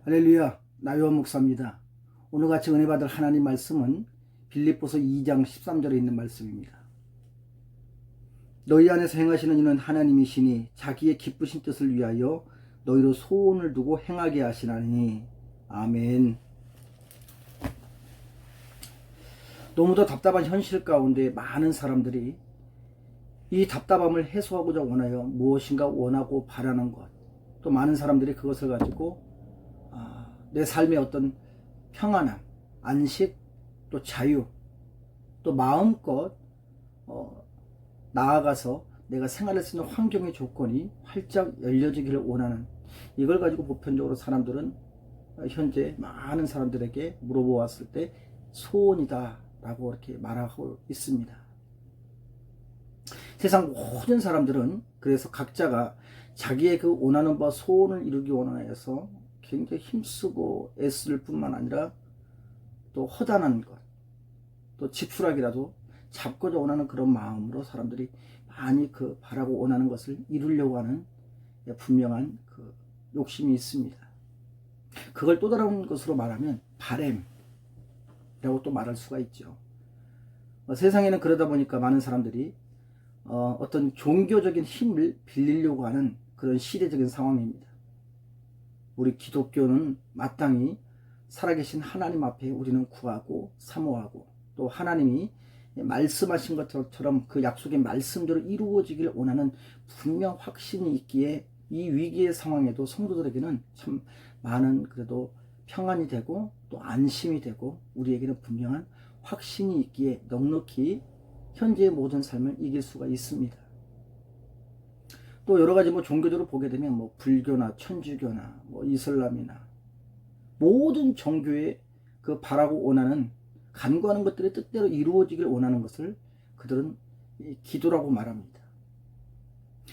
할렐루야, 나요한 목사입니다. 오늘 같이 은혜 받을 하나님 말씀은 빌립보서 2장 13절에 있는 말씀입니다. 너희 안에서 행하시는 이는 하나님이시니 자기의 기쁘신 뜻을 위하여 너희로 소원을 두고 행하게 하시나니. 아멘. 너무도 답답한 현실 가운데 많은 사람들이 이 답답함을 해소하고자 원하여 무엇인가 원하고 바라는 것, 또 많은 사람들이 그것을 가지고 내 삶의 어떤 평안함, 안식, 또 자유, 또 마음껏 나아가서 내가 생활할 수 있는 환경의 조건이 활짝 열려지기를 원하는, 이걸 가지고 보편적으로 사람들은 현재 많은 사람들에게 물어보았을 때 소원이다 라고 이렇게 말하고 있습니다. 세상 모든 사람들은 그래서 각자가 자기의 그 원하는 바 소원을 이루기 원하여서 굉장히 힘쓰고 애쓸 뿐만 아니라 또 허단한 것, 또 지푸라기라도 잡고자 원하는 그런 마음으로 사람들이 많이 그 바라고 원하는 것을 이루려고 하는 분명한 그 욕심이 있습니다. 그걸 또 다른 것으로 말하면 바램이라고 또 말할 수가 있죠. 세상에는 그러다 보니까 많은 사람들이 어떤 종교적인 힘을 빌리려고 하는 그런 시대적인 상황입니다. 우리 기독교는 마땅히 살아계신 하나님 앞에 우리는 구하고 사모하고, 또 하나님이 말씀하신 것처럼 그 약속의 말씀대로 이루어지길 원하는 분명 확신이 있기에 이 위기의 상황에도 성도들에게는 참 많은 그래도 평안이 되고 또 안심이 되고 우리에게는 분명한 확신이 있기에 넉넉히 현재의 모든 삶을 이길 수가 있습니다. 또 여러 가지 종교적으로 보게 되면 불교나 천주교나 이슬람이나 모든 종교에 그 바라고 원하는, 간구하는 것들의 뜻대로 이루어지길 원하는 것을 그들은 기도라고 말합니다.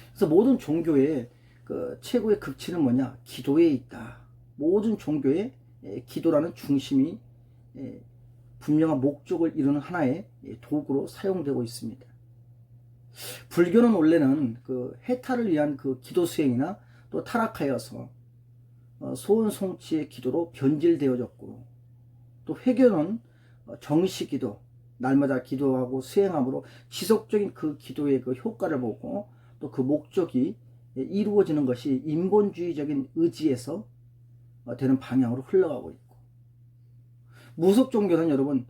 그래서 모든 종교의 그 최고의 극치는 뭐냐? 기도에 있다. 모든 종교의 기도라는 중심이 분명한 목적을 이루는 하나의 도구로 사용되고 있습니다. 불교는 원래는 그 해탈을 위한 그 기도 수행이나 또 타락하여서 소원 성취의 기도로 변질되어졌고, 또 회교는 정시기도, 날마다 기도하고 수행함으로 지속적인 그 기도의 그 효과를 보고 또 그 목적이 이루어지는 것이 인본주의적인 의지에서 되는 방향으로 흘러가고 있고, 무속 종교는 여러분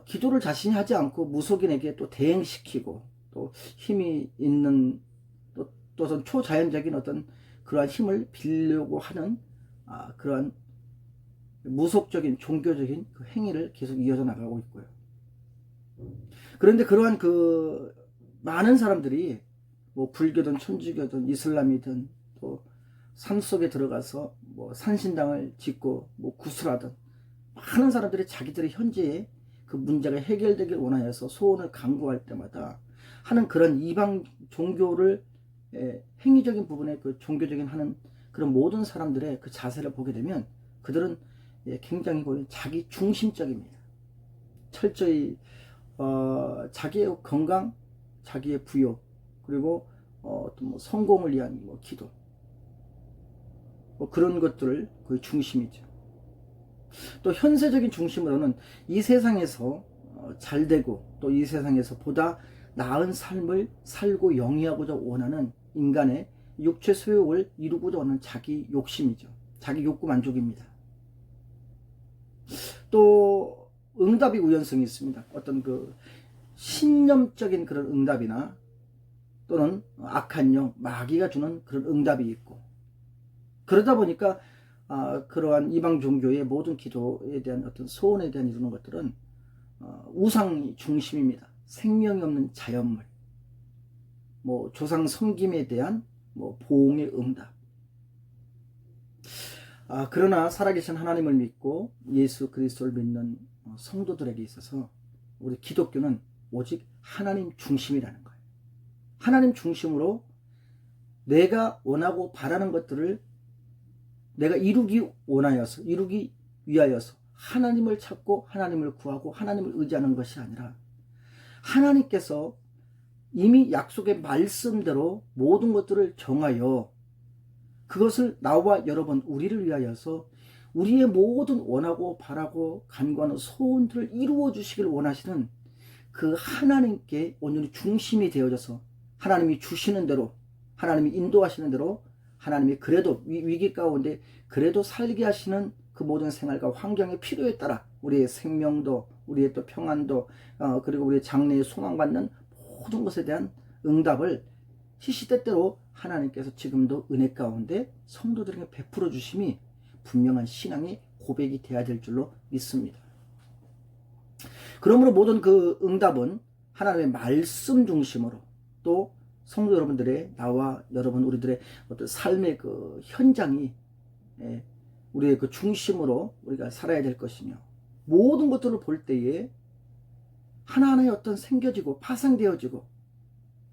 기도를 자신이 하지 않고 무속인에게 또 대행시키고 또 힘이 있는 또 어떤 초자연적인 어떤 그러한 힘을 빌려고 하는 그러한 무속적인 종교적인 그 행위를 계속 이어져 나가고 있고요. 그런데 그러한 그 많은 사람들이 불교든 천주교든 이슬람이든 또 산속에 들어가서 산신당을 짓고 구슬하든, 많은 사람들이 자기들의 현재의 그 문제가 해결되길 원하여서 소원을 간구할 때마다 하는 그런 이방 종교를 행위적인 부분에 그 종교적인 하는 그런 모든 사람들의 그 자세를 보게 되면 그들은 굉장히 자기 중심적입니다. 철저히 자기의 건강, 자기의 부요, 그리고 또 성공을 위한 기도, 그런 것들을 거의 중심이죠. 또 현세적인 중심으로는 이 세상에서 잘 되고 또 이 세상에서 보다 나은 삶을 살고 영위하고자 원하는 인간의 육체 소욕을 이루고자 하는 자기 욕심이죠. 자기 욕구 만족입니다. 또 응답이 우연성이 있습니다. 어떤 그 신념적인 그런 응답이나 또는 악한 영, 마귀가 주는 그런 응답이 있고, 그러다 보니까 그러한 이방 종교의 모든 기도에 대한 어떤 소원에 대한 이루는 것들은 우상 중심입니다. 생명이 없는 자연물, 조상 섬김에 대한 보응의 응답. 그러나 살아계신 하나님을 믿고 예수 그리스도를 믿는 성도들에게 있어서 우리 기독교는 오직 하나님 중심이라는 거예요. 하나님 중심으로 내가 원하고 바라는 것들을 내가 이루기 원하여서, 이루기 위하여서 하나님을 찾고 하나님을 구하고 하나님을 의지하는 것이 아니라, 하나님께서 이미 약속의 말씀대로 모든 것들을 정하여 그것을 나와 여러분 우리를 위하여서 우리의 모든 원하고 바라고 간구하는 소원들을 이루어 주시길 원하시는 그 하나님께 온전히 중심이 되어져서 하나님이 주시는 대로, 하나님이 인도하시는 대로, 하나님이 그래도 위기 가운데 그래도 살게 하시는 그 모든 생활과 환경의 필요에 따라 우리의 생명도, 우리의 또 평안도, 그리고 우리의 장래에 소망받는 모든 것에 대한 응답을 시시때때로 하나님께서 지금도 은혜 가운데 성도들에게 베풀어 주심이 분명한 신앙의 고백이 되어야 될 줄로 믿습니다. 그러므로 모든 그 응답은 하나님의 말씀 중심으로, 또 성도 여러분들의, 나와 여러분 우리들의 어떤 삶의 그 현장이 우리의 그 중심으로 우리가 살아야 될 것이며, 모든 것들을 볼 때에 하나하나의 어떤 생겨지고 파생되어지고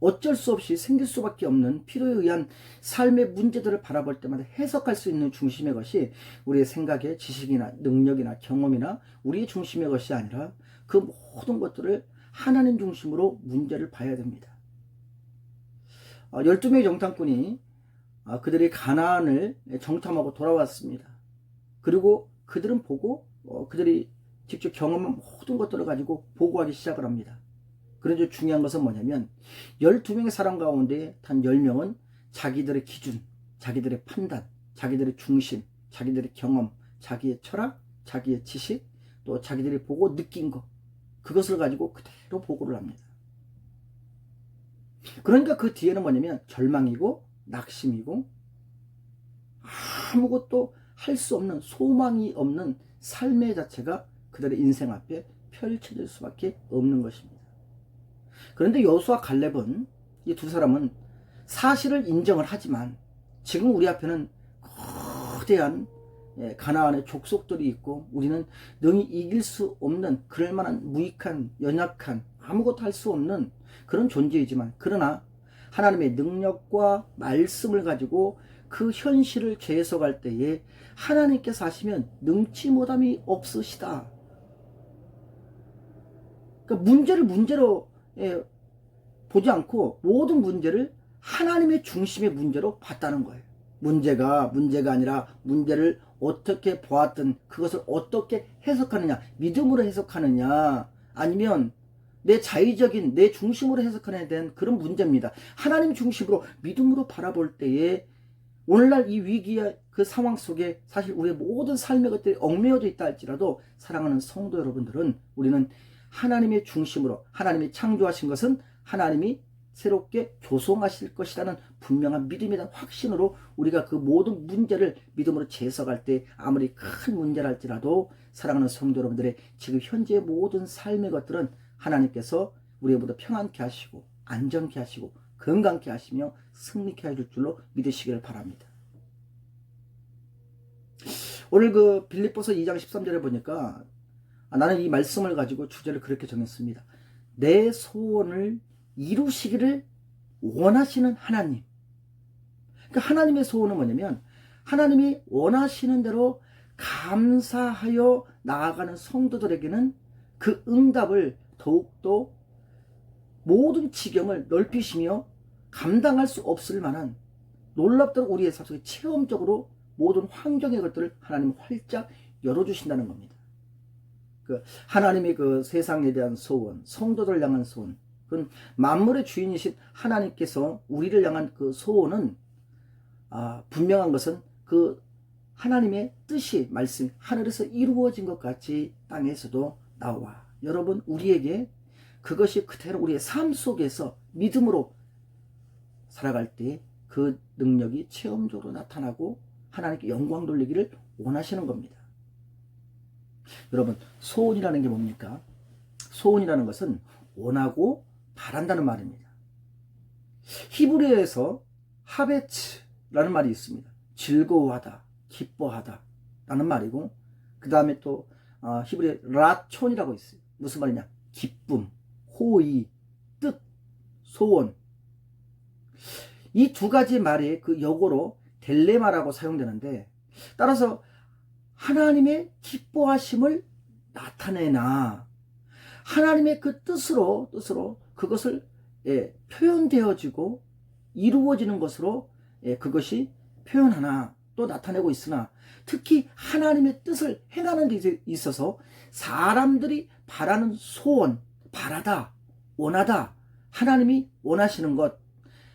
어쩔 수 없이 생길 수밖에 없는 필요에 의한 삶의 문제들을 바라볼 때마다 해석할 수 있는 중심의 것이 우리의 생각의 지식이나 능력이나 경험이나 우리의 중심의 것이 아니라 그 모든 것들을 하나님 중심으로 문제를 봐야 됩니다. 12명의 정탐꾼이 그들이 가나안을 정탐하고 돌아왔습니다. 그리고 그들은 보고 그들이 직접 경험한 모든 것들을 가지고 보고하기 시작을 합니다. 그런데 중요한 것은 뭐냐면 12명의 사람 가운데 단 10명은 자기들의 기준, 자기들의 판단, 자기들의 중심, 자기들의 경험, 자기의 철학, 자기의 지식, 또 자기들이 보고 느낀 것, 그것을 가지고 그대로 보고를 합니다. 그러니까 그 뒤에는 뭐냐면 절망이고 낙심이고 아무것도 할 수 없는, 소망이 없는 삶의 자체가 그들의 인생 앞에 펼쳐질 수밖에 없는 것입니다. 그런데 여호수아 갈렙은, 이 두 사람은 사실을 인정을 하지만 지금 우리 앞에는 거대한 가나안의 족속들이 있고 우리는 능히 이길 수 없는, 그럴 만한 무익한, 연약한, 아무것도 할 수 없는 그런 존재이지만, 그러나 하나님의 능력과 말씀을 가지고 그 현실을 재해석할 때에 하나님께서 하시면 능치 못함이 없으시다. 그러니까 문제를 문제로 보지 않고 모든 문제를 하나님의 중심의 문제로 봤다는 거예요. 문제가 아니라 문제를 어떻게 보았든 그것을 어떻게 해석하느냐, 믿음으로 해석하느냐, 아니면 내 자의적인 내 중심으로 해석하느냐에 대한 그런 문제입니다. 하나님 중심으로 믿음으로 바라볼 때에 오늘날 이 위기의 그 상황 속에 사실 우리의 모든 삶의 것들이 얽매여져 있다 할지라도, 사랑하는 성도 여러분들은, 우리는 하나님의 중심으로, 하나님이 창조하신 것은 하나님이 새롭게 조성하실 것이라는 분명한 믿음에 대한 확신으로 우리가 그 모든 문제를 믿음으로 재해석할 때 아무리 큰 문제라 할지라도, 사랑하는 성도 여러분들의 지금 현재의 모든 삶의 것들은 하나님께서 우리의 모두 평안케 하시고 안전케 하시고 건강케 하시며 승리케 해줄 줄로 믿으시기를 바랍니다. 오늘 그 빌립보서 2장 13절에 보니까 나는 이 말씀을 가지고 주제를 그렇게 정했습니다. 내 소원을 이루시기를 원하시는 하나님. 그러니까 하나님의 소원은 뭐냐면 하나님이 원하시는 대로 감사하여 나아가는 성도들에게는 그 응답을 더욱더 모든 지경을 넓히시며 감당할 수 없을 만한 놀랍도록 우리의 삶 속에 체험적으로 모든 환경의 것들을 하나님은 활짝 열어주신다는 겁니다. 그 하나님의 그 세상에 대한 소원, 성도들 향한 소원, 그건 만물의 주인이신 하나님께서 우리를 향한 그 소원은 분명한 것은 그 하나님의 뜻이, 말씀, 하늘에서 이루어진 것 같이 땅에서도 나와 여러분 우리에게 그것이 그대로 우리의 삶 속에서 믿음으로 살아갈 때 그 능력이 체험적으로 나타나고 하나님께 영광 돌리기를 원하시는 겁니다. 여러분, 소원이라는 게 뭡니까? 소원이라는 것은 원하고 바란다는 말입니다. 히브리어에서 하베츠라는 말이 있습니다. 즐거워하다, 기뻐하다 라는 말이고, 그 다음에 또 히브리어 라촌이라고 있어요. 무슨 말이냐? 기쁨, 호의, 뜻, 소원. 이 두 가지 말이 그 역어로 델레마라고 사용되는데, 따라서 하나님의 기뻐하심을 나타내나 하나님의 그 뜻으로 그것을 표현되어지고 이루어지는 것으로 그것이 표현하나, 또 나타내고 있으나 특히 하나님의 뜻을 행하는 데 있어서 사람들이 바라는 소원, 바라다, 원하다, 하나님이 원하시는 것,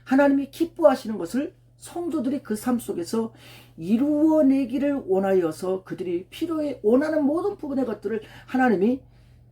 하나님이 기뻐하시는 것을 성도들이 그 삶 속에서 이루어내기를 원하여서 그들이 필요해 원하는 모든 부분의 것들을 하나님이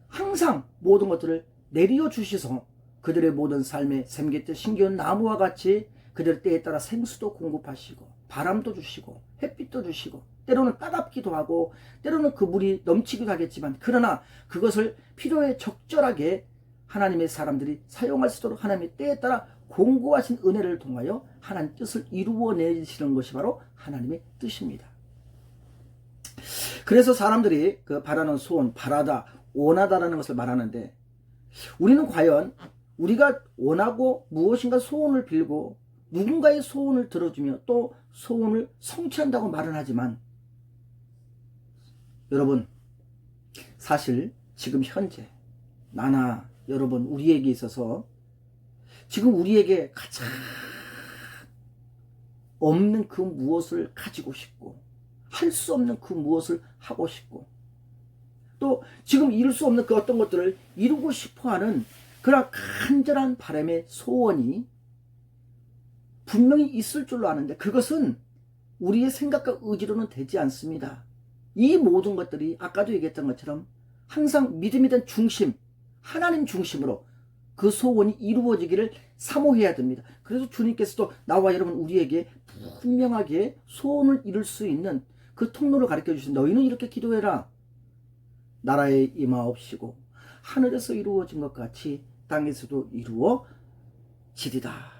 항상 모든 것들을 내려 주셔서 그들의 모든 삶에 샘깃들 심겨운 나무와 같이 그들 때에 따라 생수도 공급하시고 바람도 주시고 햇빛도 주시고 때로는 따갑기도 하고 때로는 그 물이 넘치기도 하겠지만 그러나 그것을 필요에 적절하게 하나님의 사람들이 사용할 수 있도록 하나님의 때에 따라 공고하신 은혜를 통하여 하나님 뜻을 이루어내시는 것이 바로 하나님의 뜻입니다. 그래서 사람들이 그 바라는 소원, 바라다, 원하다라는 것을 말하는데 우리는 과연 우리가 원하고 무엇인가 소원을 빌고 누군가의 소원을 들어주며 또 소원을 성취한다고 말은 하지만 여러분 사실 지금 현재 나나 여러분 우리에게 있어서 지금 우리에게 가장 없는 그 무엇을 가지고 싶고 할 수 없는 그 무엇을 하고 싶고 또 지금 이룰 수 없는 그 어떤 것들을 이루고 싶어하는 그런 간절한 바람의 소원이 분명히 있을 줄로 아는데 그것은 우리의 생각과 의지로는 되지 않습니다. 이 모든 것들이 아까도 얘기했던 것처럼 항상 믿음에 대한 중심, 하나님 중심으로 그 소원이 이루어지기를 사모해야 됩니다. 그래서 주님께서도 나와 여러분 우리에게 분명하게 소원을 이룰 수 있는 그 통로를 가르쳐 주신 너희는 이렇게 기도해라. 나라에 임하옵시고 하늘에서 이루어진 것 같이 땅에서도 이루어지리다.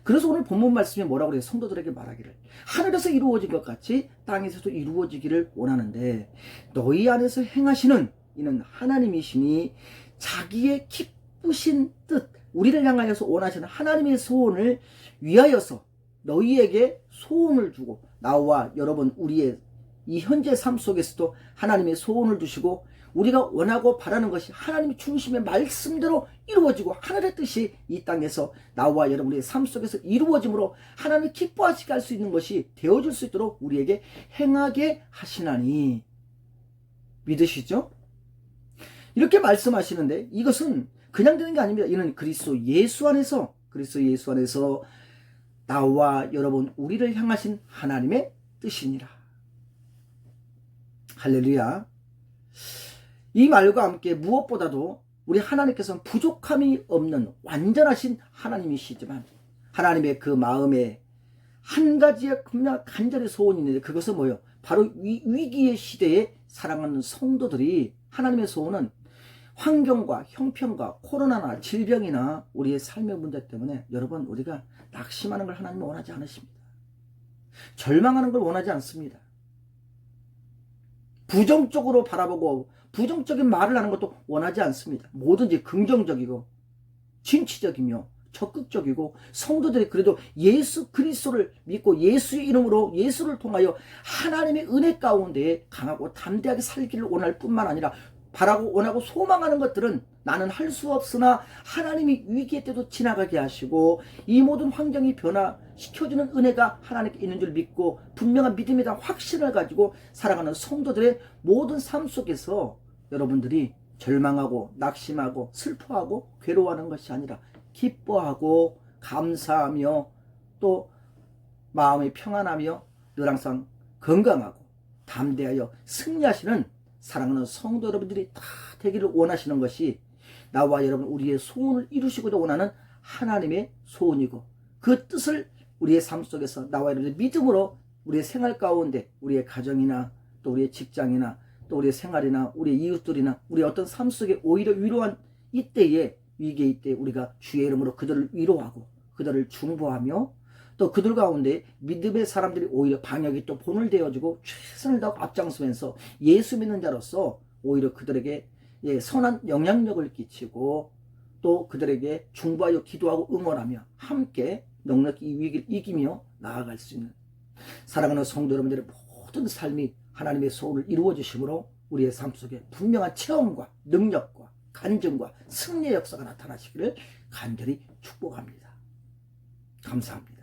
그래서 오늘 본문 말씀이 뭐라고 그래요? 성도들에게 말하기를 하늘에서 이루어진 것 같이 땅에서도 이루어지기를 원하는데 너희 안에서 행하시는 이는 하나님이시니 자기의 기쁘신 뜻 우리를 향하여서 원하시는 하나님의 소원을 위하여서 너희에게 소원을 주고 나와 여러분 우리의 이 현재 삶 속에서도 하나님의 소원을 두시고 우리가 원하고 바라는 것이 하나님의 중심의 말씀대로 이루어지고 하늘의 뜻이 이 땅에서 나와 여러분의 삶 속에서 이루어짐으로 하나님이 기뻐하시게 할 수 있는 것이 되어줄 수 있도록 우리에게 행하게 하시나니 믿으시죠? 이렇게 말씀하시는데 이것은 그냥 되는 게 아닙니다. 이는 그리스도 예수 안에서 나와 여러분 우리를 향하신 하나님의 뜻이니라. 할렐루야. 이 말과 함께 무엇보다도 우리 하나님께서는 부족함이 없는 완전하신 하나님이시지만 하나님의 그 마음에 한 가지의 그냥 간절히 소원이 있는데 그것은 뭐예요? 바로 위기의 시대에 사랑하는 성도들이 하나님의 소원은 환경과 형편과 코로나나 질병이나 우리의 삶의 문제 때문에 여러분 우리가 낙심하는 걸 하나님은 원하지 않으십니다. 절망하는 걸 원하지 않습니다. 부정적으로 바라보고 부정적인 말을 하는 것도 원하지 않습니다. 뭐든지 긍정적이고 진취적이며 적극적이고 성도들이 그래도 예수 그리스도를 믿고 예수의 이름으로 예수를 통하여 하나님의 은혜 가운데 강하고 담대하게 살기를 원할 뿐만 아니라 바라고 원하고 소망하는 것들은 나는 할 수 없으나 하나님이 위기의 때도 지나가게 하시고 이 모든 환경이 변화시켜주는 은혜가 하나님께 있는 줄 믿고 분명한 믿음에 대한 확신을 가지고 살아가는 성도들의 모든 삶 속에서 여러분들이 절망하고 낙심하고 슬퍼하고 괴로워하는 것이 아니라 기뻐하고 감사하며 또 마음이 평안하며 늘 항상 건강하고 담대하여 승리하시는 사랑하는 성도 여러분들이 다 되기를 원하시는 것이 나와 여러분 우리의 소원을 이루시고자 원하는 하나님의 소원이고 그 뜻을 우리의 삶 속에서 나와 여러분들 믿음으로 우리의 생활 가운데 우리의 가정이나 또 우리의 직장이나 또 우리의 생활이나 우리의 이웃들이나 우리의 어떤 삶 속에 오히려 위로한 이때에 위기의 이때 우리가 주의 이름으로 그들을 위로하고 그들을 중보하며 또 그들 가운데 믿음의 사람들이 오히려 방역이 또 본을 되어주고 최선을 다하고 앞장서면서 예수 믿는 자로서 오히려 그들에게 선한 영향력을 끼치고 또 그들에게 중보하여 기도하고 응원하며 함께 넉넉히 이 위기를 이기며 나아갈 수 있는 사랑하는 성도 여러분들의 모든 삶이 하나님의 소원을 이루어 주심으로 우리의 삶 속에 분명한 체험과 능력과 간증과 승리의 역사가 나타나시기를 간절히 축복합니다. 감사합니다.